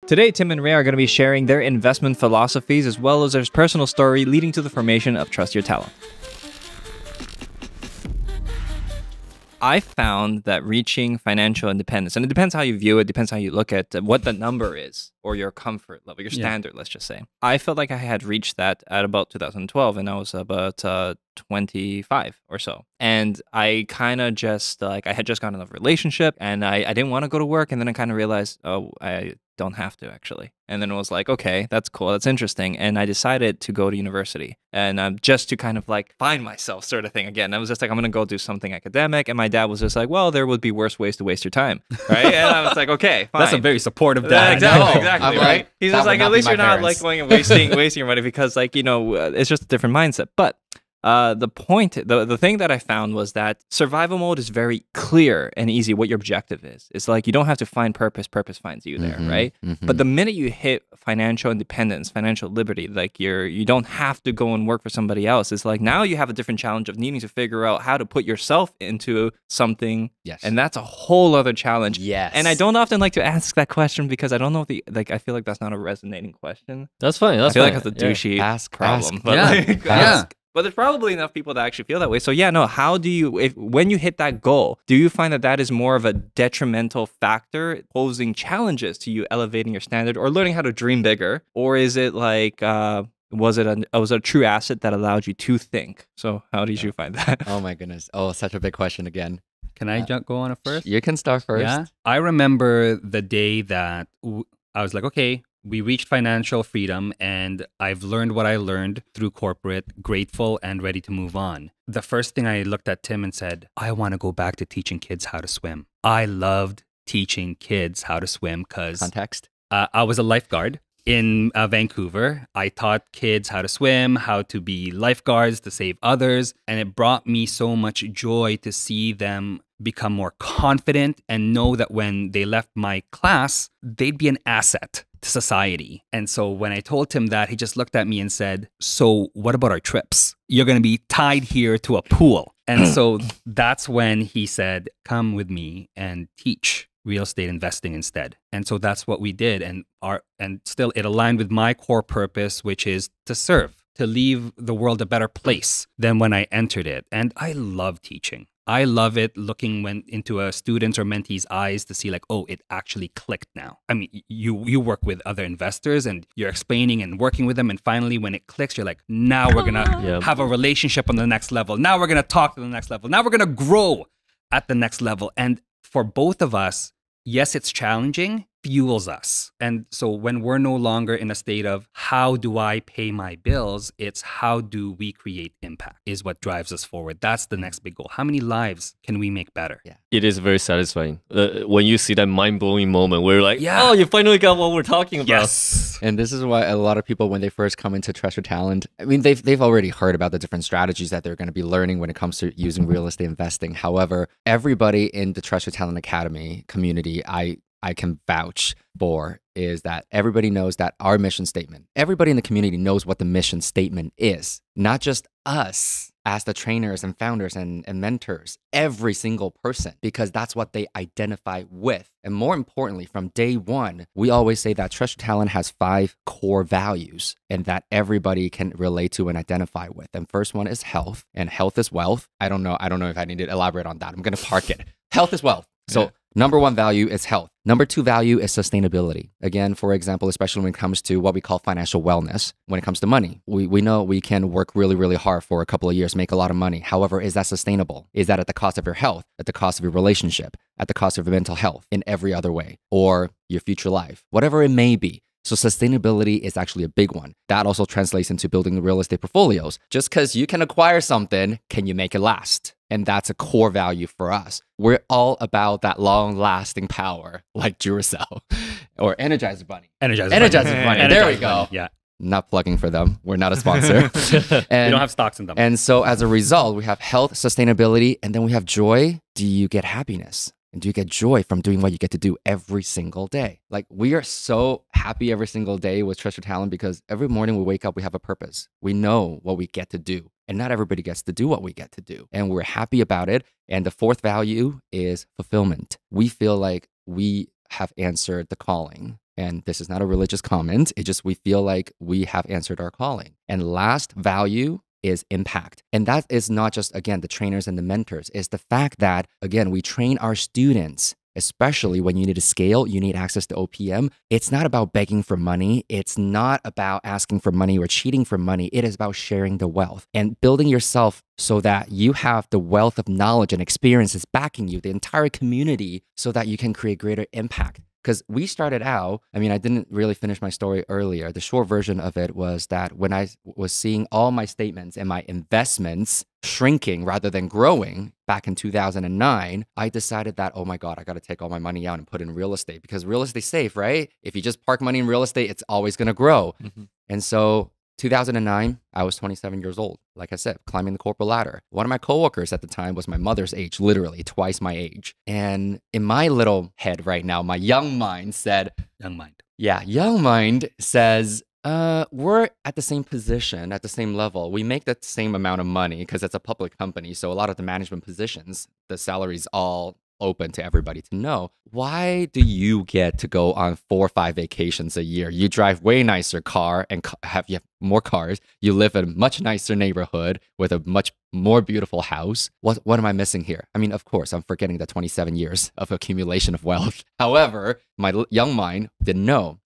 Today, Tim and Ray are going to be sharing their investment philosophies as well as their personal story leading to the formation of Trust Your Talent. I found that reaching financial independence, and it depends how you view it, depends how you look at what the number is, or your comfort level, your standard, let's just say. I felt like I had reached that at about 2012, and I was about 25 or so. And I kind of just, I had just gotten in a relationship, and I didn't want to go to work, and then I kind of realized, oh, I don't have to actually. And then it was like, okay, that's cool, that's interesting. And I decided to go to university and just to kind of find myself sort of thing again. I was just like, I'm going to go do something academic. And my dad was just like, well, there would be worse ways to waste your time. Right. And I was like, okay, fine. That's a very supportive dad. Exactly. Right. He's just like, at least you're not going and wasting your money because it's just a different mindset. But the thing that I found was that survival mode is very clear and easy what your objective is. It's like you don't have to find purpose finds you there, right? But the minute you hit financial independence, financial liberty, you don't have to go and work for somebody else. It's like now you have a different challenge of needing to figure out how to put yourself into something. Yes. And that's a whole other challenge. Yes. And I don't often like to ask that question because I don't know if I feel like that's not a resonating question. That's fine. I feel like that's a douchey problem. But Ask. But there's probably enough people that actually feel that way. So how do you, when you hit that goal, do you find that is more of a detrimental factor posing challenges to you elevating your standard or learning how to dream bigger? Or is it was it a true asset that allowed you to think? So how did you find that? Oh my goodness. Oh, such a big question again. Can I go on it first? You can start first. Yeah. I remember the day that I was like, okay, we reached financial freedom and I've learned what I learned through corporate, grateful and ready to move on. The first thing I looked at Tim and said, I want to go back to teaching kids how to swim. I loved teaching kids how to swim because Context. I was a lifeguard in Vancouver. I taught kids how to swim, how to be lifeguards, to save others. And it brought me so much joy to see them become more confident and know that when they left my class, they'd be an asset to society. And so when I told him that, he just looked at me and said, so what about our trips? You're going to be tied here to a pool. And so that's when he said, come with me and teach real estate investing instead. And so that's what we did. And still it aligned with my core purpose, which is to serve, to leave the world a better place than when I entered it. And I love teaching. I love it looking into a student's or mentee's eyes to see oh, it actually clicked now. I mean, you work with other investors and you're explaining and working with them. And finally, when it clicks, you're like, now we're going to have a relationship on the next level. Now we're going to talk to the next level. Now we're going to grow at the next level. And for both of us, yes, it's challenging, fuels us. And so when we're no longer in a state of how do I pay my bills, it's how do we create impact is what drives us forward. That's the next big goal. How many lives can we make better? Yeah. It is very satisfying when you see that mind-blowing moment where you're like, oh, you finally got what we're talking about. Yes. And this is why a lot of people, when they first come into Trust Your Talent, I mean, they've already heard about the different strategies that they're going to be learning when it comes to using real estate investing. However, everybody in the Trust Your Talent Academy community, I can vouch for is that everybody knows that our mission statement, everybody in the community knows what the mission statement is, not just us as the trainers and founders and mentors, every single person, because that's what they identify with. And more importantly, from day one, we always say that Trust Your Talent has 5 core values and that everybody can relate to and identify with. And first one is health, and health is wealth. I don't know if I need to elaborate on that. I'm going to park it. Health is wealth. So number 1 value is health. Number 2 value is sustainability. Again, for example, especially when it comes to what we call financial wellness, when it comes to money, we know we can work really, really hard for a couple of years, make a lot of money. However, is that sustainable? Is that at the cost of your health, at the cost of your relationship, at the cost of your mental health in every other way, or your future life, whatever it may be? So sustainability is actually a big one. That also translates into building real estate portfolios. Just because you can acquire something, can you make it last? And that's a core value for us. We're all about that long-lasting power, like Duracell or Energizer Bunny. Energizer Bunny. There we go. Yeah. Not plugging for them. We're not a sponsor. We don't have stocks in them. And so as a result, we have health, sustainability, and then we have joy. Do you get happiness? And do you get joy from doing what you get to do every single day? Like, we are so happy every single day with Trust Your Talent because every morning we wake up, we have a purpose. We know what we get to do. And not everybody gets to do what we get to do. And we're happy about it. And the 4th value is fulfillment. We feel like we have answered the calling And this is not a religious comment. It just, we feel like we have answered our calling. And last value is impact. And that is not just, again, the trainers and the mentors. It's the fact that, again, we train our students, especially when you need to scale, you need access to OPM. It's not about begging for money. It's not about asking for money or cheating for money. It is about sharing the wealth and building yourself so that you have the wealth of knowledge and experiences backing you, the entire community, so that you can create greater impact. Because we started out, I mean, I didn't really finish my story earlier. The short version of it was that when I was seeing all my statements and my investments shrinking rather than growing back in 2009, I decided that, oh my God, I got to take all my money out and put in real estate, because real estate's safe, right? If you just park money in real estate, it's always going to grow. And so 2009, I was 27 years old. Like I said, climbing the corporate ladder. One of my coworkers at the time was my mother's age, literally twice my age. And in my little head right now, my young mind said, young mind says, we're at the same position, at the same level. We make the same amount of money because it's a public company. So a lot of the management positions, the salary's all open to everybody to know. Why do you get to go on 4 or 5 vacations a year? You drive way nicer car and you have more cars. You live in a much nicer neighborhood with a much more beautiful house. What am I missing here? I mean, of course, I'm forgetting the 27 years of accumulation of wealth. However, my young mind didn't know.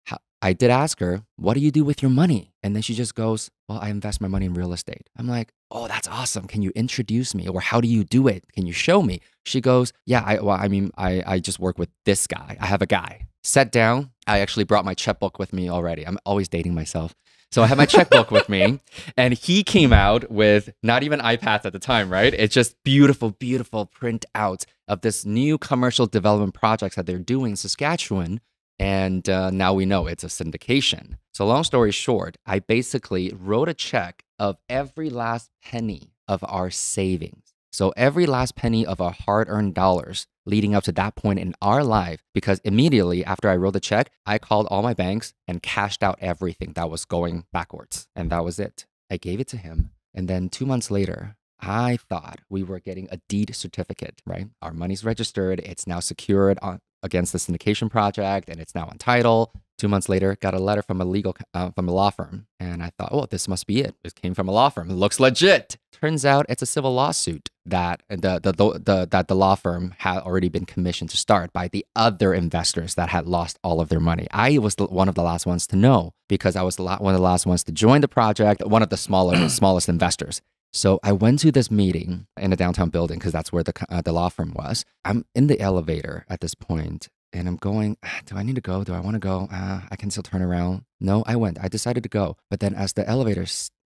I did ask her, what do you do with your money? And then she just goes, well, I invest my money in real estate. I'm like, oh, that's awesome. Can you introduce me? Or how do you do it? Can you show me? She goes, yeah, I just work with this guy. I have a guy. Sat down. I actually brought my checkbook with me already. I'm always dating myself. So I had my checkbook with me, and he came out with not even iPads at the time, right? It's just beautiful, beautiful printouts of this new commercial development projects that they're doing in Saskatchewan. And now we know it's a syndication. So long story short, I basically wrote a check of every last penny of our savings. So every last penny of our hard-earned dollars leading up to that point in our life, because immediately after I wrote the check, I called all my banks and cashed out everything that was going backwards. And that was it. I gave it to him. And then 2 months later, I thought we were getting a deed certificate, right? Our money's registered. It's now secured against the syndication project, and it's now on title. 2 months later, got a letter from from a law firm, and I thought, oh, this must be it. It came from a law firm. It looks legit. Turns out it's a civil lawsuit that the law firm had already been commissioned to start by the other investors that had lost all of their money. I was one of the last ones to know, because I was one of the last ones to join the project, one of the smallest investors. So I went to this meeting in a downtown building, because that's where the law firm was. I'm in the elevator at this point, and I'm going, do I need to go? Do I want to go? I can still turn around. No, I went. I decided to go. But then as the elevator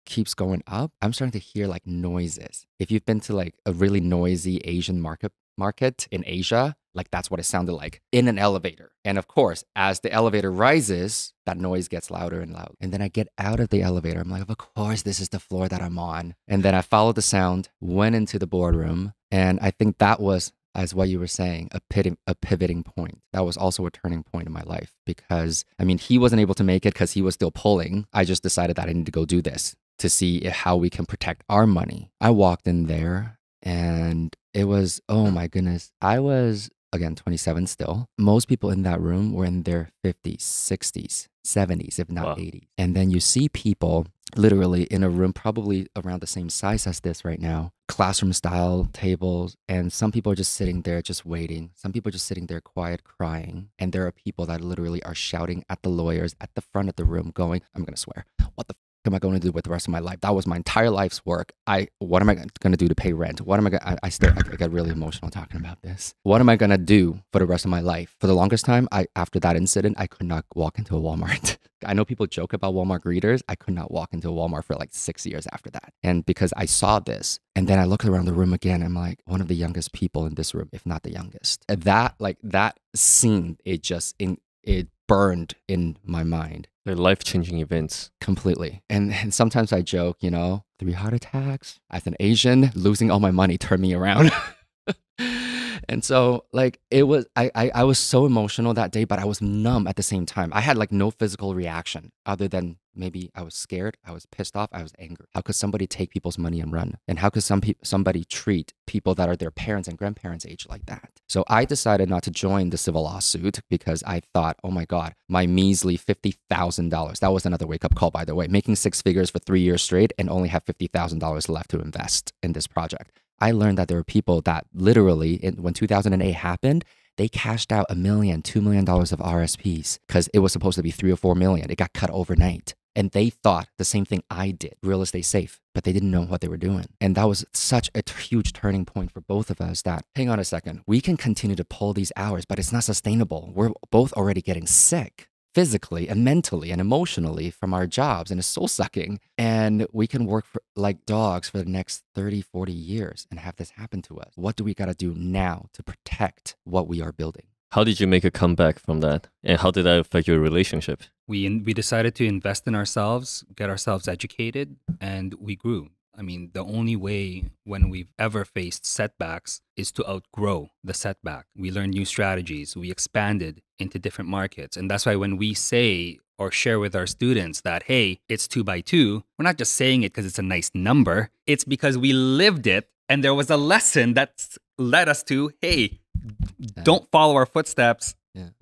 keeps going up, I'm starting to hear like noises. If you've been to like a really noisy Asian market in Asia, like that's what it sounded like in an elevator. And of course, as the elevator rises, that noise gets louder and louder. And then I get out of the elevator. I'm like, of course, this is the floor that I'm on. And then I followed the sound, went into the boardroom. And I think that was, as what you were saying, a pivoting point. That was also a turning point in my life, because, I mean, he wasn't able to make it because he was still pulling. I just decided that I need to go do this to see how we can protect our money. I walked in there, and it was, oh my goodness, I was, again, 27 still. Most people in that room were in their 50s, 60s, 70s, if not 80s. And then you see people literally in a room probably around the same size as this right now, classroom style tables. And some people are just sitting there just waiting. Some people are just sitting there quiet, crying. And there are people that literally are shouting at the lawyers at the front of the room going, I'm going to swear, what the am I going to do with the rest of my life? That was my entire life's work. What am I going to do to pay rent? What am I going to, I get really emotional talking about this. What am I going to do for the rest of my life? For the longest time, after that incident, I could not walk into a Walmart. I know people joke about Walmart greeters. I could not walk into a Walmart for like 6 years after that. And because I saw this, and then I looked around the room again, I'm like, one of the youngest people in this room, if not the youngest. That scene, it burned in my mind. They're life-changing events. Completely. And sometimes I joke, 3 heart attacks. As an Asian, losing all my money turned me around. And so like it was, I was so emotional that day, but I was numb at the same time. I had like no physical reaction other than maybe I was scared, I was pissed off, I was angry. How could somebody take people's money and run? And how could somebody treat people that are their parents and grandparents' age like that? So I decided not to join the civil lawsuit because I thought, oh my God, my measly $50,000. That was another wake up call, by the way, making six figures for 3 years straight and only have $50,000 left to invest in this project. I learned that there were people that literally, when 2008 happened, they cashed out $1 million, $2 million of RSPs because it was supposed to be 3 or 4 million. It got cut overnight. And they thought the same thing I did, real estate safe, but they didn't know what they were doing. And that was such a huge turning point for both of us that, hang on a second, we can continue to pull these hours, but it's not sustainable. We're both already getting sick physically and mentally and emotionally from our jobs, and it's soul sucking. And we can work like dogs for the next 30, 40 years and have this happen to us. What do we got to do now to protect what we are building? How did you make a comeback from that? And how did that affect your relationship? We decided to invest in ourselves, get ourselves educated, and we grew. I mean, the only way when we've ever faced setbacks is to outgrow the setback. We learned new strategies. We expanded into different markets. And that's why when we say or share with our students that, hey, it's 2 by 2, we're not just saying it because it's a nice number. It's because we lived it. And there was a lesson that led us to, hey, don't follow our footsteps,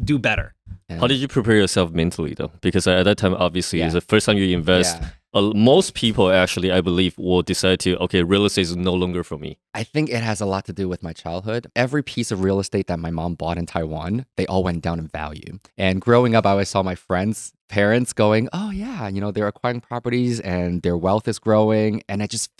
do better. Yeah. How did you prepare yourself mentally though? Because at that time, obviously, it's the first time you invest. Yeah. Most people actually, I believe, will decide to, okay, real estate is no longer for me. I think it has a lot to do with my childhood. Every piece of real estate that my mom bought in Taiwan, they all went down in value. And growing up, I always saw my friends' parents going, oh yeah, you know, they're acquiring properties and their wealth is growing. And I just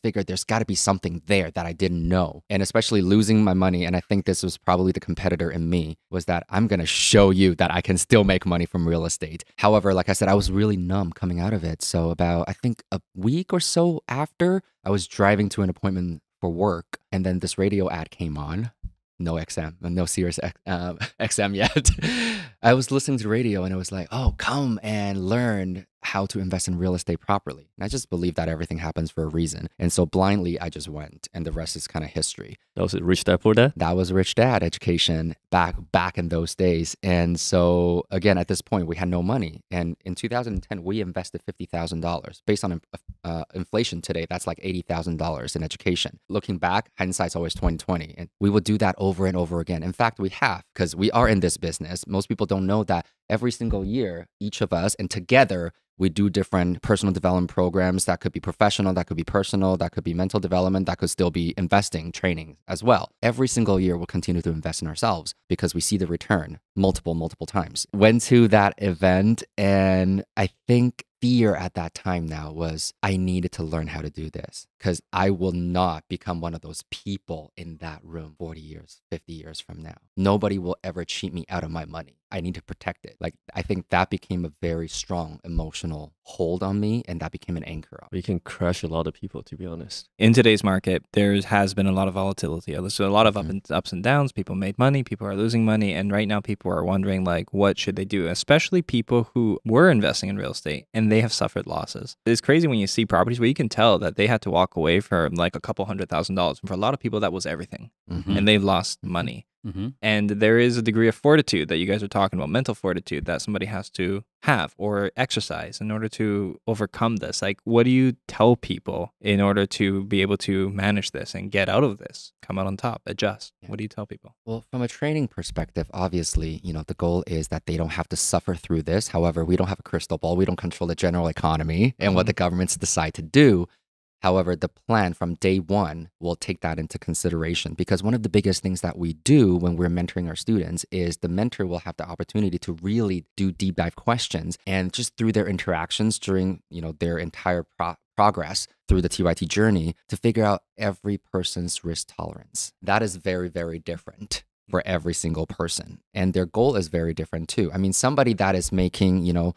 figured there's got to be something there that I didn't know. And especially losing my money, and I think this was probably the competitor in me, was that I'm going to show you that I can still make money from real estate. However, like I said, I was really numb coming out of it. So about, I think a week or so after, I was driving to an appointment for work, and then this radio ad came on. No XM, no Sirius XM yet. I was listening to radio and it was like, oh, come and learn how to invest in real estate properly. And I just believe that everything happens for a reason. And so blindly, I just went, and the rest is kind of history. That was it, Rich Dad Poor Dad? That was Rich Dad education back in those days. And so again, at this point, we had no money. And in 2010, we invested $50,000. Based on inflation today, that's like $80,000 in education. Looking back, hindsight's always 20/20. And we would do that over and over again. In fact, we have, because we are in this business. Most people don't know that every single year, each of us, and together, we do different personal development programs that could be professional, that could be personal, that could be mental development, that could still be investing, training as well. Every single year, we'll continue to invest in ourselves because we see the return multiple times. Went to that event, and I think fear at that time now was I needed to learn how to do this because I will not become one of those people in that room 40 years, 50 years from now. Nobody will ever cheat me out of my money. I need to protect it. Like, I think that became a very strong emotional hold on me, and that became an anchor on me. You can crush a lot of people, to be honest. In today's market, there has been a lot of volatility. So a lot of ups and downs. People made money, people are losing money, and right now people are wondering, like, what should they do? Especially people who were investing in real estate and they have suffered losses. It's crazy when you see properties where you can tell that they had to walk away from like a couple $100,000. And for a lot of people, that was everything. And they've lost money. And there is a degree of fortitude that you guys are talking about, mental fortitude that somebody has to have or exercise in order to overcome this. Like, what do you tell people in order to be able to manage this and get out of this, come out on top, adjust? What do you tell people? Well, from a training perspective, obviously, you know, the goal is that they don't have to suffer through this. However, we don't have a crystal ball. We don't control the general economy and what the governments decide to do. However, the plan from day one will take that into consideration, because one of the biggest things that we do when we're mentoring our students is the mentor will have the opportunity to really do deep dive questions, and just through their interactions during, you know, their entire progress through the TYT journey to figure out every person's risk tolerance. That is very, very different for every single person. And their goal is very different too. I mean, somebody that is making, you know,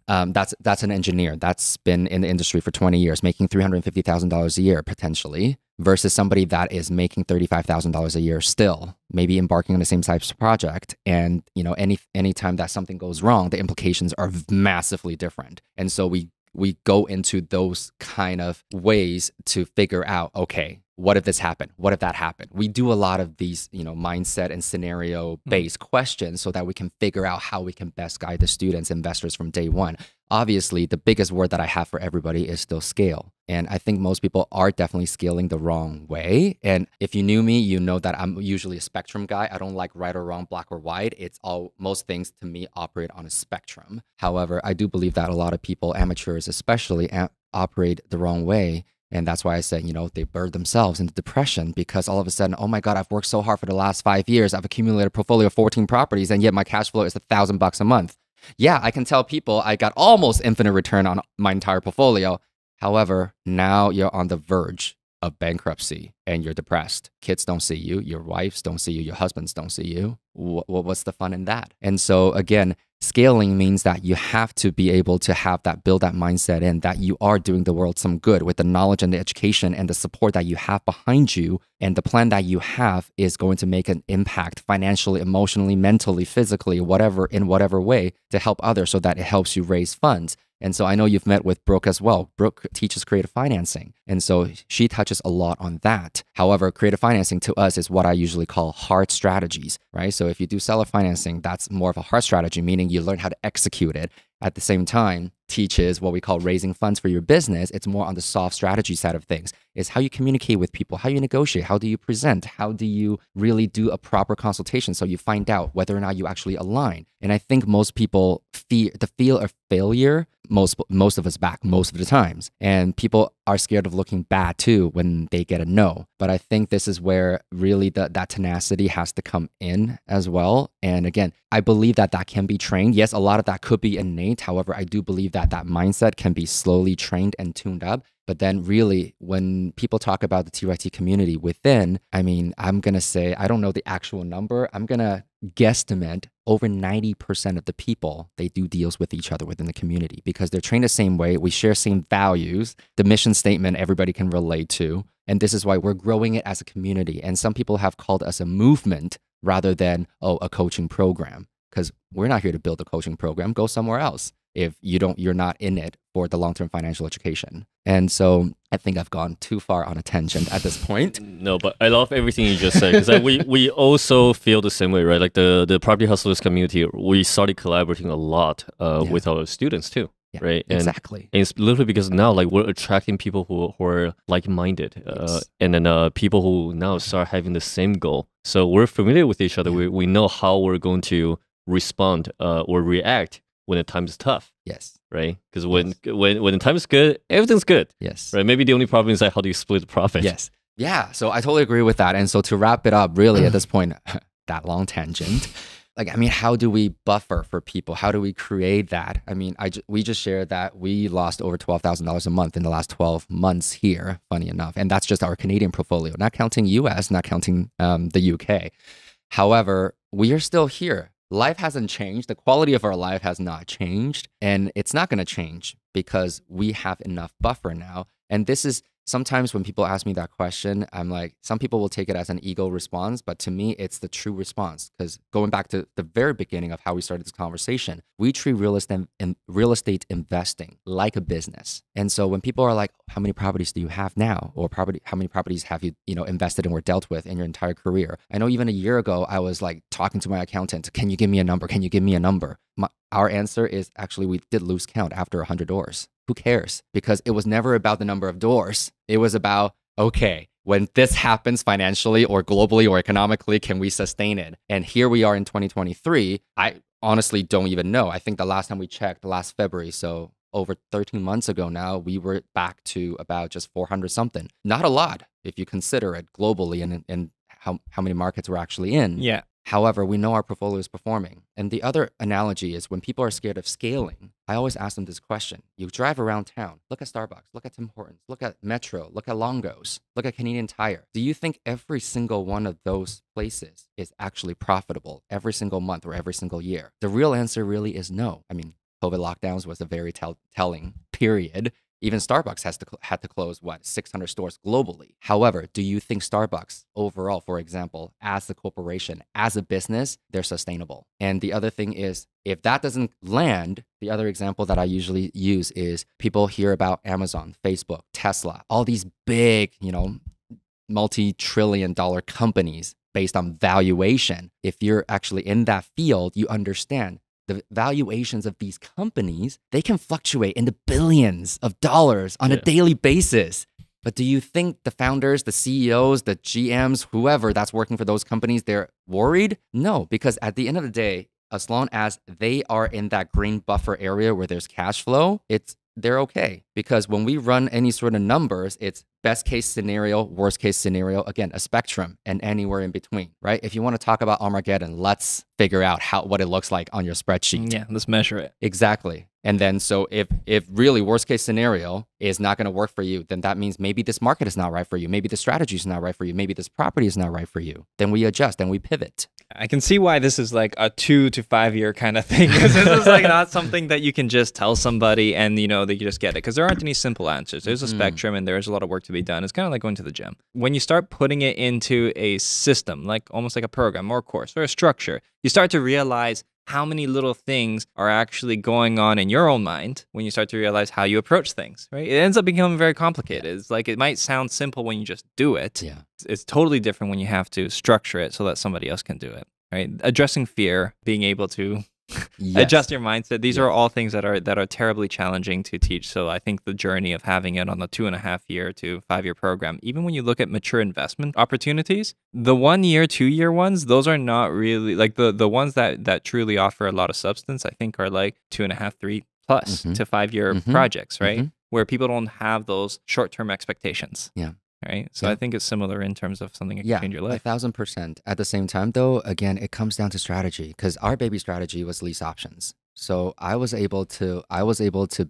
that's an engineer that's been in the industry for 20 years, making $350,000 a year potentially, versus somebody that is making $35,000 a year still, maybe embarking on the same type of project. And, you know, anytime that something goes wrong, the implications are massively different. And so we go into those kind of ways to figure out, okay, what if this happened? What if that happened? We do a lot of these, mindset and scenario based questions so that we can figure out how we can best guide the students, investors from day one. Obviously, the biggest word that I have for everybody is still scale. And I think most people are definitely scaling the wrong way. And if you knew me, you know that I'm usually a spectrum guy. I don't like right or wrong, black or white. Most things to me operate on a spectrum. However, I do believe that a lot of people, amateurs especially, operate the wrong way. And that's why I said, they bird themselves into depression because all of a sudden, oh my God, I've worked so hard for the last 5 years. I've accumulated a portfolio of 14 properties, and yet my cash flow is $1,000 a month. Yeah, I can tell people I got almost infinite return on my entire portfolio. However, now you're on the verge of bankruptcy and you're depressed. Kids don't see you. Your wives don't see you. Your husbands don't see you. What's the fun in that? And so again, scaling means that you have to be able to build that mindset in that you are doing the world some good with the knowledge and the education and the support that you have behind you. And the plan that you have is going to make an impact financially, emotionally, mentally, physically, in whatever way to help others so that it helps you raise funds. And so I know you've met with Brooke as well. Brooke teaches creative financing. And so she touches a lot on that. However, creative financing to us is what I usually call hard strategies, right? So if you do seller financing, that's more of a hard strategy, meaning you learn how to execute it. At the same time, teaches what we call raising funds for your business. It's more on the soft strategy side of things. It's how you communicate with people, how you negotiate, how do you present, how do you really do a proper consultation so you find out whether or not you actually align. And I think most people fear of failure, most of us back most of the times. And people are scared of looking bad too when they get a no. But I think this is where really that tenacity has to come in as well. And again, I believe that can be trained. Yes, a lot of that could be innate. However, I do believe that mindset can be slowly trained and tuned up. But then really, when people talk about the TYT community within, I'm going to say, I don't know the actual number. I'm going to guesstimate over 90% of the people, they do deals with each other within the community because they're trained the same way. We share same values, the mission statement everybody can relate to. And this is why we're growing it as a community. And some people have called us a movement rather than, a coaching program, because we're not here to build a coaching program. Go somewhere else if you're not in it for the long-term financial education. And so I think I've gone too far on a tangent at this point. No, but I love everything you just said because we also feel the same way, right? Like the Property Hustlers community, we started collaborating a lot with our students too. Yeah, right? Exactly. And it's literally because now we're attracting people who are like-minded and then people who now start having the same goal. So we're familiar with each other. Yeah. We know how we're going to respond or react when the time is tough. Yes. Right? Because when the time is good, everything's good. Yes. Right? Maybe the only problem is how do you split the profit? Yes. Yeah. So I totally agree with that. And so to wrap it up, really at this point, that long tangent, how do we buffer for people? How do we create that? We just shared that we lost over $12,000 a month in the last 12 months here, funny enough. And that's just our Canadian portfolio, not counting US, not counting the UK. However, we are still here. Life hasn't changed. The quality of our life has not changed. And it's not going to change because we have enough buffer now. And this is sometimes when people ask me that question, I'm like, some people will take it as an ego response, but to me, it's the true response. Because going back to the very beginning of how we started this conversation, we treat real estate investing like a business. And so when people are like, how many properties do you have now? Or how many properties have you, invested in or dealt with in your entire career? I know even a year ago, I was like talking to my accountant, can you give me a number? Can you give me a number? Our answer is actually, we did lose count after 100 doors. Who cares? Because it was never about the number of doors. It was about, okay, when this happens financially or globally or economically, can we sustain it? And here we are in 2023. I honestly don't even know. I think the last time we checked, last February, so over 13 months ago now, we were back to about just 400 something. Not a lot if you consider it globally and how many markets we're actually in. Yeah. However, we know our portfolio is performing. And the other analogy is when people are scared of scaling, I always ask them this question. You drive around town, look at Starbucks, look at Tim Hortons, look at Metro, look at Longo's, look at Canadian Tire. Do you think every single one of those places is actually profitable every single month or every single year? The real answer really is no. COVID lockdowns was a very telling period. Even Starbucks had to close, 600 stores globally. However, do you think Starbucks overall, for example, as a corporation, as a business, they're sustainable? And the other thing is, if that doesn't land, the other example that I usually use is people hear about Amazon, Facebook, Tesla, all these big, multi-trillion dollar companies based on valuation. If you're actually in that field, you understand the valuations of these companies, they can fluctuate in the billions of dollars on a daily basis. But do you think the founders, the CEOs, the GMs, whoever that's working for those companies, they're worried? No, because at the end of the day, as long as they are in that green buffer area where there's cash flow, they're okay. Because when we run any sort of numbers, it's best case scenario, worst case scenario, again, a spectrum and anywhere in between, right? If you want to talk about Armageddon, let's figure out what it looks like on your spreadsheet. Yeah, let's measure it. Exactly. And then so if really worst case scenario is not going to work for you, then that means maybe this market is not right for you. Maybe the strategy is not right for you. Maybe this property is not right for you. Then we adjust and we pivot. I can see why this is like a 2 to 5 year kind of thing. This is like not something that you can just tell somebody and, you know, they just get it. Because there aren't any simple answers. There's a spectrum and there's a lot of work to be done. It's kind of like going to the gym. When you start putting it into a system, like almost like a program or a course or a structure, you start to realize how many little things are actually going on in your own mind when you start to realize how you approach things, right? It ends up becoming very complicated. It's like it might sound simple when you just do it. Yeah. It's totally different when you have to structure it so that somebody else can do it, right? Addressing fear, being able to adjust your mindset. These are all things that are terribly challenging to teach. So I think the journey of having it on the 2.5 year to 5 year program, even when you look at mature investment opportunities, the 1 year, 2 year ones, those are not really like the ones that truly offer a lot of substance. I think are like 2.5, 3 plus to 5 year projects, right? Where people don't have those short term expectations. Yeah. Right. So I think it's similar in terms of something that can change your life. 1,000%. At the same time, though, again, it comes down to strategy because our baby strategy was lease options. So I was able to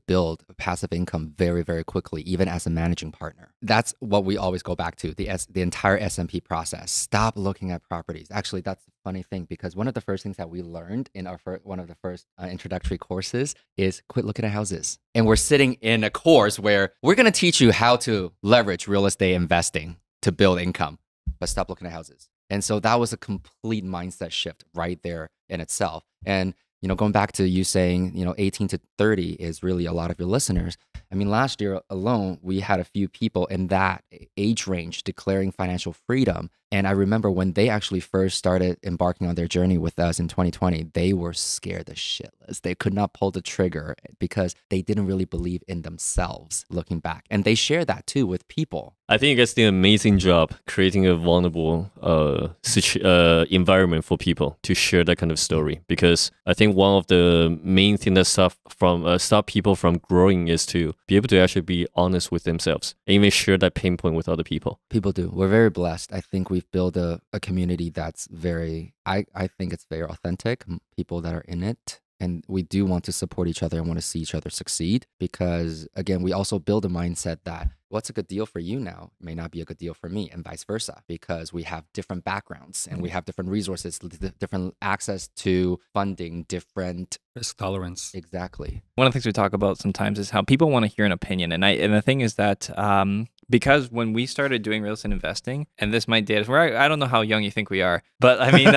build a passive income very, very quickly, even as a managing partner. That's what we always go back to, the entire S&P process. Stop looking at properties. Actually, that's the funny thing because one of the first things that we learned in our one of the first introductory courses is quit looking at houses. And we're sitting in a course where we're going to teach you how to leverage real estate investing to build income, but stop looking at houses. And so that was a complete mindset shift right there in itself. And you know, going back to you saying, you know, 18 to 30 is really a lot of your listeners. I mean, last year alone, we had a few people in that age range declaring financial freedom. And I remember when they actually first started embarking on their journey with us in 2020, they were scared as shitless. They could not pull the trigger because they didn't really believe in themselves looking back. And they share that too with people. I think you guys did an amazing job creating a vulnerable environment for people to share that kind of story. Because I think one of the main things that stop people from growing is to be able to actually be honest with themselves and even share that pain point with other people. People do. We're very blessed. I think we've built a community that's very, I think it's very authentic, people that are in it. And we do want to support each other and want to see each other succeed because, again, we also build a mindset that what's a good deal for you now may not be a good deal for me and vice versa because we have different backgrounds and we have different resources, different access to funding, different risk tolerance. Exactly. One of the things we talk about sometimes is how people want to hear an opinion. And the thing is that because when we started doing real estate investing, and this might date us, I don't know how young you think we are, but I mean,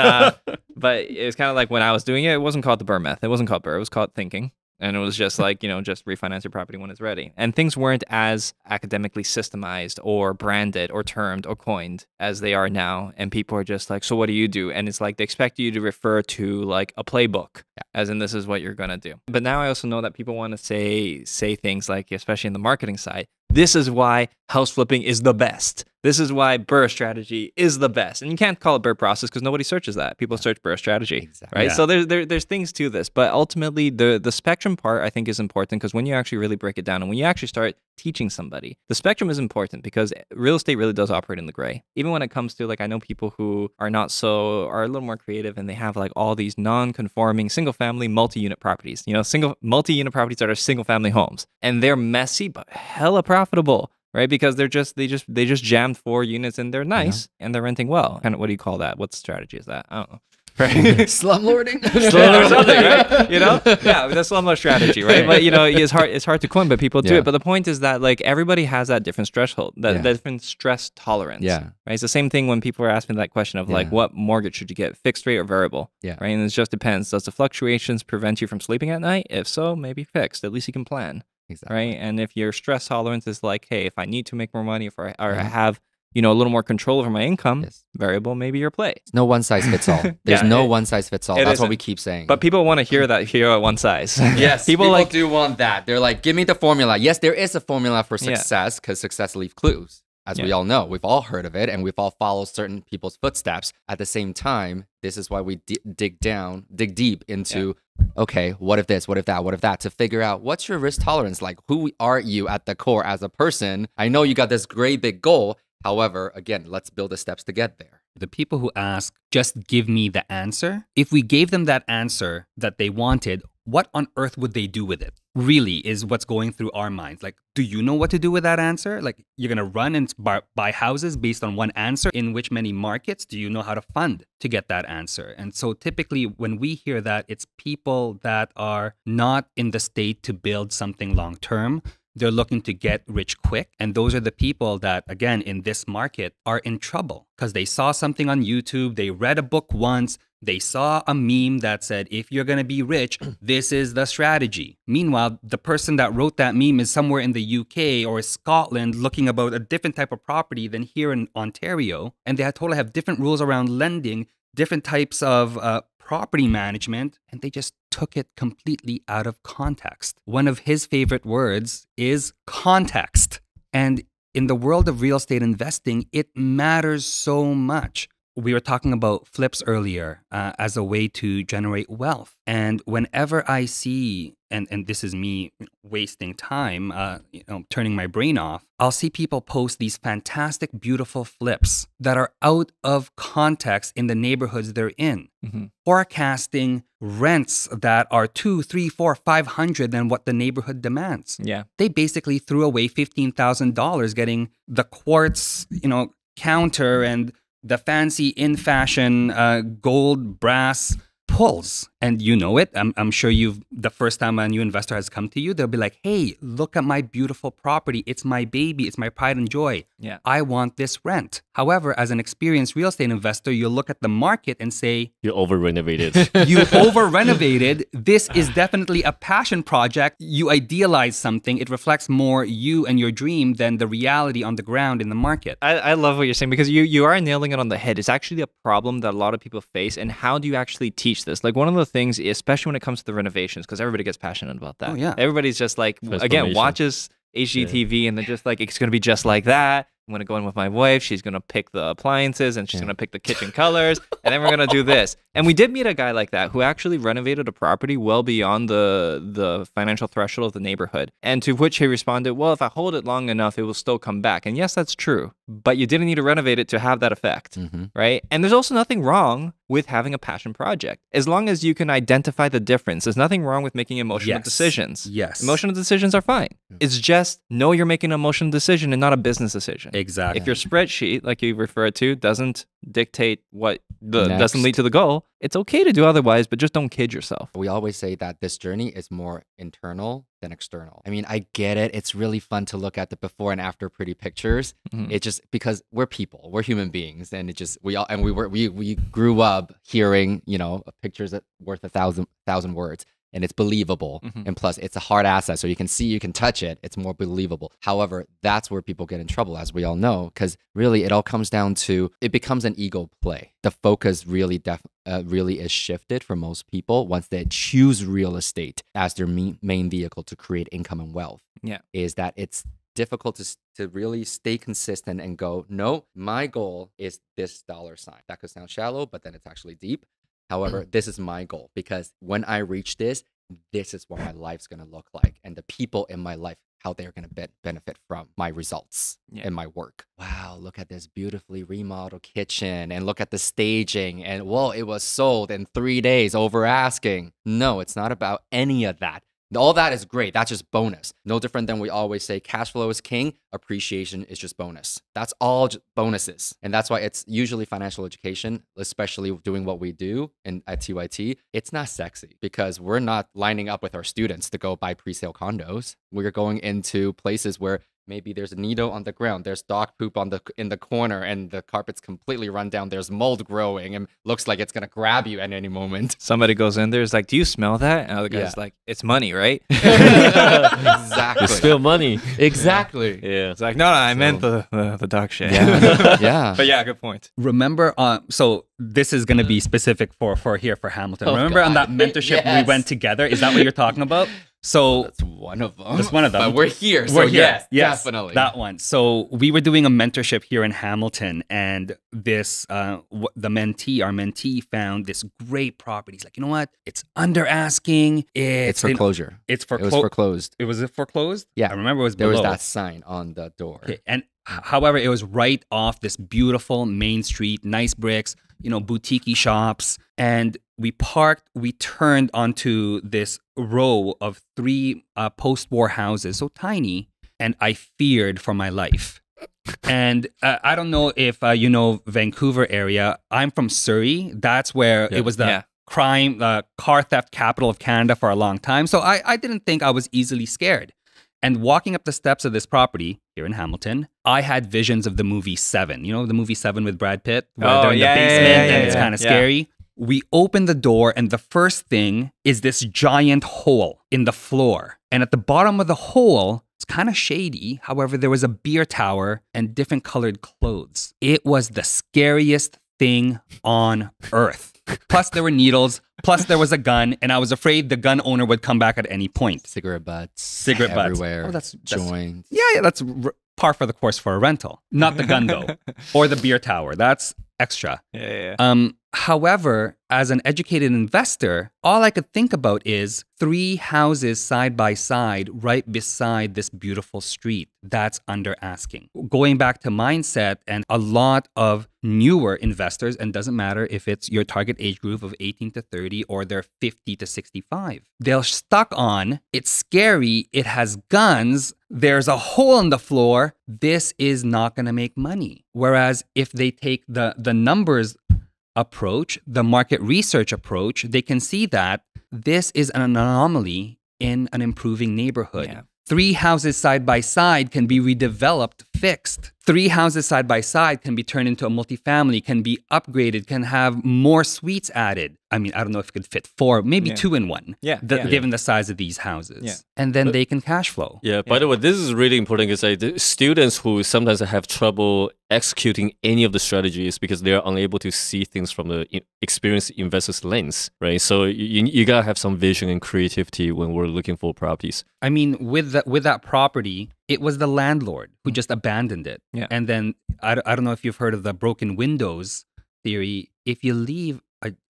but it's kind of like when I was doing it, it wasn't called the BRRRR method. It wasn't called BRRRR. It was called thinking. And it was just like, you know, just refinance your property when it's ready. And things weren't as academically systemized or branded or termed or coined as they are now. And people are just like, so what do you do? And it's like they expect you to refer to like a playbook, as in this is what you're going to do. But now I also know that people want to say things like, especially in the marketing side, this is why house flipping is the best. This is why BRRRR strategy is the best. And you can't call it BRRRR process because nobody searches that. People search BRRRR strategy, exactly. right? Yeah. So there's things to this. But ultimately, the spectrum part, I think, is important because when you actually really break it down and when you actually start teaching somebody, the spectrum is important because real estate really does operate in the gray. Even when it comes to, like, I know people who are a little more creative and they have like all these non-conforming single-family multi-unit properties, you know, multi-unit properties that are single-family homes. And they're messy, but hella profitable. Right, because they just jammed 4 units and they're nice and they're renting well. Kind of, what do you call that? What strategy is that? I don't know. Right? Slumlording, or something, right? You know, yeah, that's slumlord strategy, right? But you know, it's hard to coin, but people do it. But the point is that like everybody has that different threshold, that different stress tolerance. Yeah, right. It's the same thing when people are asking that question of like, what mortgage should you get, fixed rate or variable? Yeah, right. And it just depends. Does the fluctuations prevent you from sleeping at night? If so, maybe fixed. At least you can plan. Exactly. Right. And if your stress tolerance is like, hey, if I need to make more money, I have, a little more control over my income, Yes. variable maybe your play. No one size fits all. There's Yeah, no one size fits all. it That's what isn't. we keep saying. But people want to hear that one size. yes, people like do want that. They're like, give me the formula. Yes, there is a formula for Yeah. success because success leaves clues. As we all know, we've all heard of it and we've all followed certain people's footsteps. At the same time, this is why we dig deep into, okay, what if this, what if that, to figure out what's your risk tolerance like? Who are you at the core as a person? I know you got this great big goal. However, again, let's build the steps to get there. The people who ask, just give me the answer. If we gave them that answer that they wanted, what on earth would they do with it? Really is what's going through our minds. Like, do you know what to do with that answer? Like, you're going to run and buy houses based on one answer. In which many markets do you know how to fund to get that answer? And so typically when we hear that, it's people that are not in the state to build something long term. They're looking to get rich quick. And those are the people that, again, in this market are in trouble because they saw something on YouTube, they read a book once, they saw a meme that said, if you're going to be rich, this is the strategy. Meanwhile, the person that wrote that meme is somewhere in the UK or Scotland looking about a different type of property than here in Ontario. And they totally have different rules around lending, different types of property management, and they just took it completely out of context. One of his favorite words is context. And in the world of real estate investing, it matters so much. We were talking about flips earlier as a way to generate wealth. And whenever I see, and this is me wasting time, turning my brain off, I'll see people post these fantastic, beautiful flips that are out of context in the neighborhoods they're in, forecasting rents that are 2, 3, 4, 500 than what the neighborhood demands. Yeah. They basically threw away $15,000 getting the quartz, counter and the fancy in-fashion gold brass pulls. And you know it. I'm sure the first time a new investor has come to you, they'll be like, hey, look at my beautiful property. It's my baby. It's my pride and joy. Yeah. I want this rent. However, as an experienced real estate investor, you'll look at the market and say, You over-renovated. you over-renovated. This is definitely a passion project. You idealize something. It reflects more you and your dream than the reality on the ground in the market. I love what you're saying because you are nailing it on the head. It's actually a problem that a lot of people face. And how do you actually teach this? Like one of the things, especially when it comes to the renovations, because everybody gets passionate about that. Oh, yeah. Everybody's just like, again, watches HGTV and they're just like, it's going to be just like that. I'm going to go in with my wife. She's going to pick the appliances and she's going to pick the kitchen colors. And then we're going to do this. And we did meet a guy like that who actually renovated a property well beyond the financial threshold of the neighborhood. And to which he responded, well, if I hold it long enough, it will still come back. And yes, that's true. But you didn't need to renovate it to have that effect, right? And there's also nothing wrong with having a passion project. As long as you can identify the difference, there's nothing wrong with making emotional decisions. Yes. Emotional decisions are fine. It's just know you're making an emotional decision and not a business decision. Exactly. If your spreadsheet, like you referred to, doesn't dictate doesn't lead to the goal, it's okay to do otherwise, but just don't kid yourself. We always say that this journey is more internal than external. I mean, I get it. It's really fun to look at the before and after pretty pictures. It just because we're people, we're human beings, and it just we grew up hearing pictures that worth 1,000 words. And it's believable. And plus, it's a hard asset. So you can see, you can touch it. It's more believable. However, that's where people get in trouble, as we all know, because really it all comes down to, it becomes an ego play. The focus really is shifted for most people once they choose real estate as their main vehicle to create income and wealth. Yeah. Is that it's difficult to really stay consistent and go, no, my goal is this dollar sign. That could sound shallow, but then it's actually deep. However, this is my goal because when I reach this is what my life's going to look like. And the people in my life, how they're going to benefit from my results and my work. Wow, look at this beautifully remodeled kitchen and look at the staging. And well, it was sold in 3 days over asking. No, it's not about any of that. All that is great. That's just bonus. No different than we always say, cash flow is king. Appreciation is just bonus. That's all bonuses. And that's why it's usually financial education, especially doing what we do at TYT. It's not sexy because we're not lining up with our students to go buy pre-sale condos. We're going into places where maybe there's a needle on the ground, there's dog poop in the corner, and the carpet's completely run down. There's mold growing and looks like it's gonna grab you at any moment. Somebody goes in there, is like, "Do you smell that?" And the other guy's like, "It's money, right?" Exactly. You spill money. Exactly. Yeah. It's like, no, I meant the dog shit. Yeah. Yeah. But yeah, good point. Remember, so this is going to be specific for Hamilton. Oh, Remember on God. that mentorship we Yes. went together? Is that what you're talking about? So That's one of them. that's one of them. But we're here. So We're here. yes, Yes, definitely. that one. So we were doing a mentorship here in Hamilton, and this our mentee found this great property. He's like, you know what? It's under asking. It's foreclosure. It's It was foreclosed. It was foreclosed. Yeah. I remember it was There below. was that sign on the door. Okay, and however, it was right off this beautiful main street, nice bricks, boutique shops. And we parked, we turned onto this row of 3 post-war houses, so tiny, and I feared for my life. And I don't know if you know Vancouver area. I'm from Surrey. That's where it was the crime, car theft capital of Canada for a long time. So I didn't think I was easily scared. And walking up the steps of this property here in Hamilton, I had visions of the movie Seven. You know the movie Seven with Brad Pitt? Where they're in the basement and it's kind of scary. We open the door and the first thing is this giant hole in the floor. And at the bottom of the hole, it's kind of shady. However, there was a beer tower and different colored clothes. It was the scariest thing on earth. Plus there were needles. Plus there was a gun. And I was afraid the gun owner would come back at any point. Cigarette butts. Cigarette butts. Everywhere. Oh, that's joints. Yeah, that's par for the course for a rental. Not the gun though. Or the beer tower. That's extra. Yeah. However, as an educated investor, all I could think about is 3 houses side by side right beside this beautiful street. That's under asking. Going back to mindset, and a lot of newer investors, and doesn't matter if it's your target age group of 18 to 30 or they're 50 to 65, they're stuck on, it's scary, it has guns, there's a hole in the floor, this is not going to make money. Whereas if they take the numbers approach, the market research approach, they can see that this is an anomaly in an improving neighborhood. Yeah. 3 houses side by side can be redeveloped, fixed. 3 houses side by side can be turned into a multifamily, can be upgraded, can have more suites added. I mean, I don't know if it could fit 4, maybe 2 in 1. Given the size of these houses. Yeah. And then they can cash flow. Yeah, by the way, this is really important because the students who sometimes have trouble executing any of the strategies because they are unable to see things from the experienced investor's lens, right? So you gotta have some vision and creativity when we're looking for properties. I mean, with that property, it was the landlord who just abandoned it. Yeah. And then I don't know if you've heard of the broken windows theory. If you leave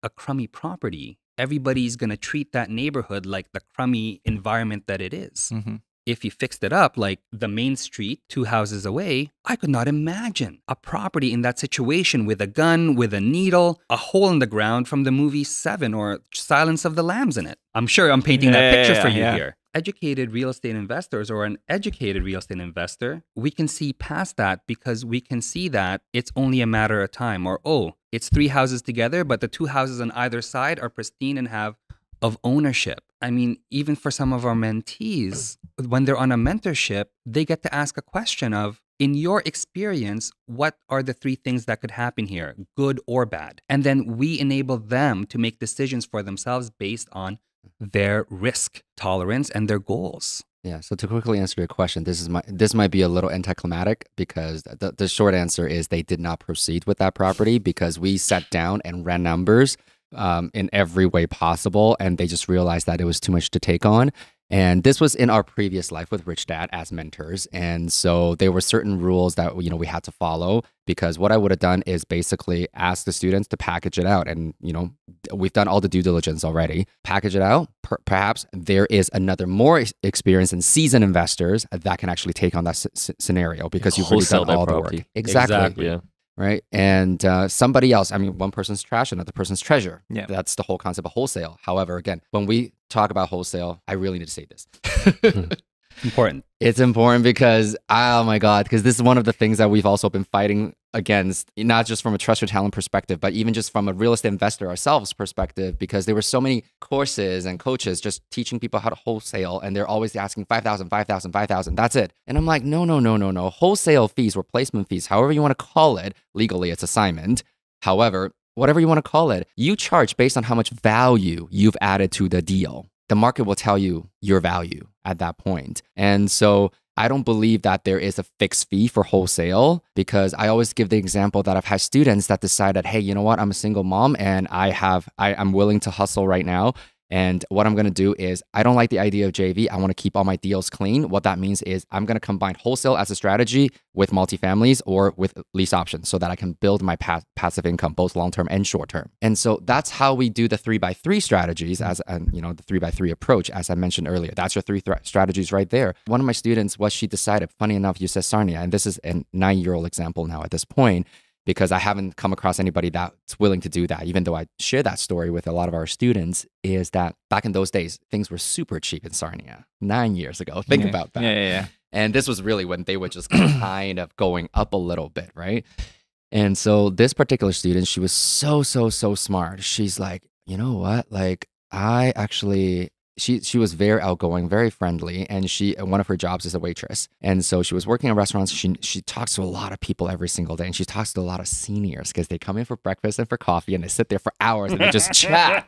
a crummy property, everybody's going to treat that neighborhood like the crummy environment that it is. Mm-hmm. If you fixed it up like the main street 2 houses away, I could not imagine a property in that situation with a gun, with a needle, a hole in the ground from the movie Seven or Silence of the Lambs in it. I'm sure I'm painting that picture for you here. Educated real estate investors or an educated real estate investor, we can see past that because we can see that it's only a matter of time. Or, it's 3 houses together, but the 2 houses on either side are pristine and have of ownership. I mean, even for some of our mentees, when they're on a mentorship, they get to ask a question of, in your experience, what are the 3 things that could happen here, good or bad? And then we enable them to make decisions for themselves based on their risk tolerance and their goals. Yeah. So to quickly answer your question, this might be a little anticlimactic because the short answer is they did not proceed with that property because we sat down and ran numbers in every way possible, and they just realized that it was too much to take on. And this was in our previous life with Rich Dad as mentors. And so there were certain rules that, we had to follow because what I would have done is basically ask the students to package it out. And, we've done all the due diligence already. Package it out. Perhaps there is another more experienced and seasoned investors that can actually take on that scenario because you've already done all the work. Exactly. Yeah. Right. And somebody else, one person's trash, another person's treasure. Yeah. That's the whole concept of wholesale. However, again, when we talk about wholesale, I really need to say this. Important. It's important because, oh my God, because this is one of the things that we've also been fighting against, not just from a trust your talent perspective, but even just from a real estate investor ourselves perspective, because there were so many courses and coaches just teaching people how to wholesale. And they're always asking 5,000, 5,000, 5,000. That's it. And I'm like, no. Wholesale fees, replacement fees, however you want to call it, legally it's assignment. However, whatever you want to call it, you charge based on how much value you've added to the deal. The market will tell you your value at that point. And so I don't believe that there is a fixed fee for wholesale, because I always give the example that I've had students that decide that, hey, you know what, I'm a single mom and I'm willing to hustle right now. And what I'm going to do is, I don't like the idea of JV. I want to keep all my deals clean. What that means is I'm going to combine wholesale as a strategy with multifamilies or with lease options so that I can build my passive income, both long-term and short-term. And so that's how we do the 3x3 strategies, the 3x3 approach, as I mentioned earlier. That's your three strategies right there. One of my students, what she decided, funny enough, you said Sarnia, and this is a 9-year-old example now at this point, because I haven't come across anybody that's willing to do that, even though I share that story with a lot of our students, is that back in those days, things were super cheap in Sarnia 9 years ago. Think about that. Yeah. And this was really when they were just kind of going up a little bit, right? And so this particular student, she was so smart. She's like, you know what? Like, I actually... She was very outgoing, very friendly, and one of her jobs is a waitress. And so she was working in restaurants. She talks to a lot of people every single day, and she talks to a lot of seniors because they come in for breakfast and for coffee, and they sit there for hours and they just chat.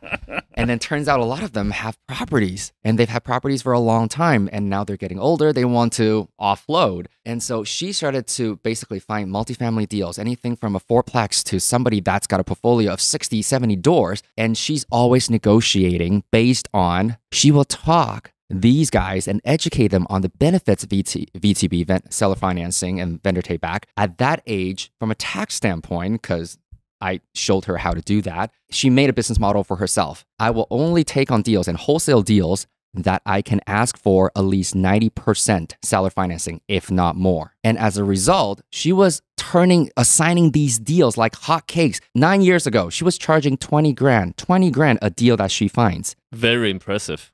And then turns out a lot of them have properties, and they've had properties for a long time, and now they're getting older. They want to offload. And so she started to basically find multifamily deals, anything from a fourplex to somebody that's got a portfolio of 60, 70 doors, and she's always negotiating based on... She will talk these guys and educate them on the benefits of VTB, seller financing, and vendor take back. At that age, from a tax standpoint, because I showed her how to do that, she made a business model for herself. I will only take on deals and wholesale deals that I can ask for at least 90% seller financing, if not more. And as a result, she was assigning these deals like hotcakes. 9 years ago, she was charging 20 grand a deal that she finds. Very impressive.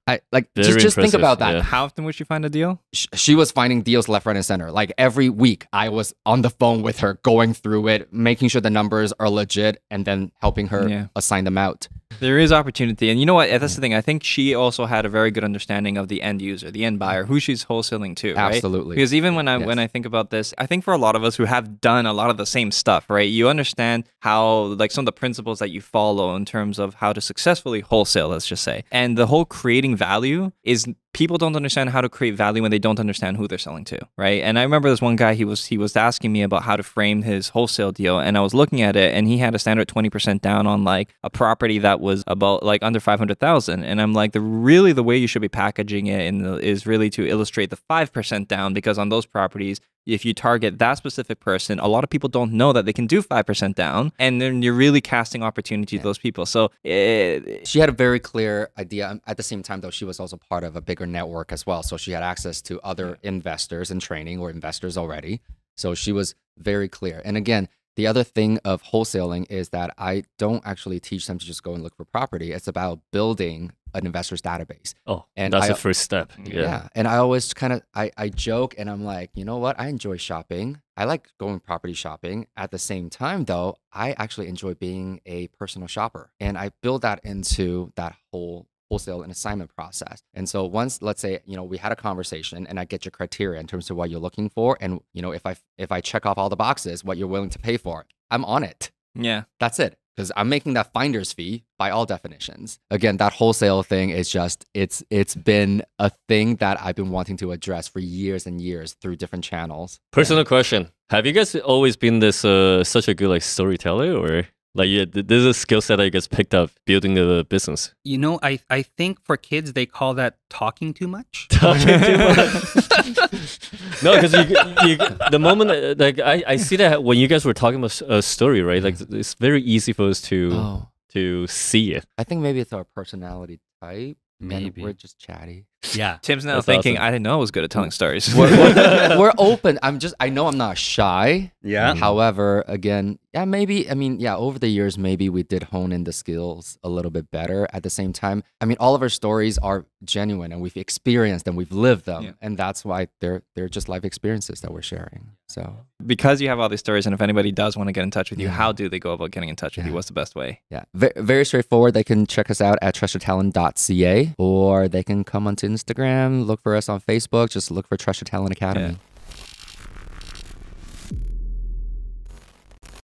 Just think about that. Yeah. How often would she find a deal? She was finding deals left, right, and center. Like every week, I was on the phone with her, going through it, making sure the numbers are legit, and then helping her assign them out. There is opportunity. And you know what? That's the thing. I think she also had a very good understanding of the end user, the end buyer, who she's wholesaling to, right? Absolutely. Because even when I think about this, I think for a lot of us who have done a lot of the same stuff, right? You understand how, like, some of the principles that you follow in terms of how to successfully wholesale, let's just say. And the whole creating value is, people don't understand how to create value when they don't understand who they're selling to, right? And I remember this one guy, he was asking me about how to frame his wholesale deal, and I was looking at it, and he had a standard 20% down on like a property that was about like under 500,000, and I'm like, the way you should be packaging it is really to illustrate the 5% down, because on those properties, if you target that specific person, a lot of people don't know that they can do 5% down, and then you're really casting opportunity to those people. So she had a very clear idea. At the same time, though, she was also part of a bigger network as well. So she had access to other investors in training or investors already. So she was very clear. And again, the other thing of wholesaling is that I don't actually teach them to just go and look for property. It's about building an investor's database. Oh, and that's the first step. Yeah. And I always I joke, and I'm like, you know what? I enjoy shopping. I like going property shopping. At the same time, though, I actually enjoy being a personal shopper. And I build that into that whole wholesale and assignment process. And so once, let's say, we had a conversation and I get your criteria in terms of what you're looking for. And, if I check off all the boxes, what you're willing to pay for, I'm on it. Yeah. That's it. Because I'm making that finder's fee by all definitions. Again, that wholesale thing is just, it's been a thing that I've been wanting to address for years and years through different channels. Personal question. Have you guys always been this such a good storyteller, or this is a skill set that you guys picked up building a business? I think for kids, they call that talking too much. Talking too much? No, because the moment, I see that when you guys were talking about a story, right? Like, it's very easy for us to see it. I think maybe it's our personality type. Maybe. And we're just chatty. Yeah. Tim's now That's thinking, awesome. I didn't know I was good at telling stories. We're open. I know I'm not shy. Yeah. However, again, yeah, maybe, I mean, yeah, over the years, maybe we did hone in the skills a little bit better. At the same time, I mean, all of our stories are genuine and we've experienced them, we've lived them. Yeah. And that's why they're just life experiences that we're sharing. So, Because you have all these stories, and if anybody does want to get in touch with you, Yeah. how do they go about getting in touch with you? Yeah. What's the best way? yeah, very straightforward. They can check us out at treasuretalent.ca, or they can come onto Instagram, look for us on Facebook, just look for Treasure Talent Academy. Yeah.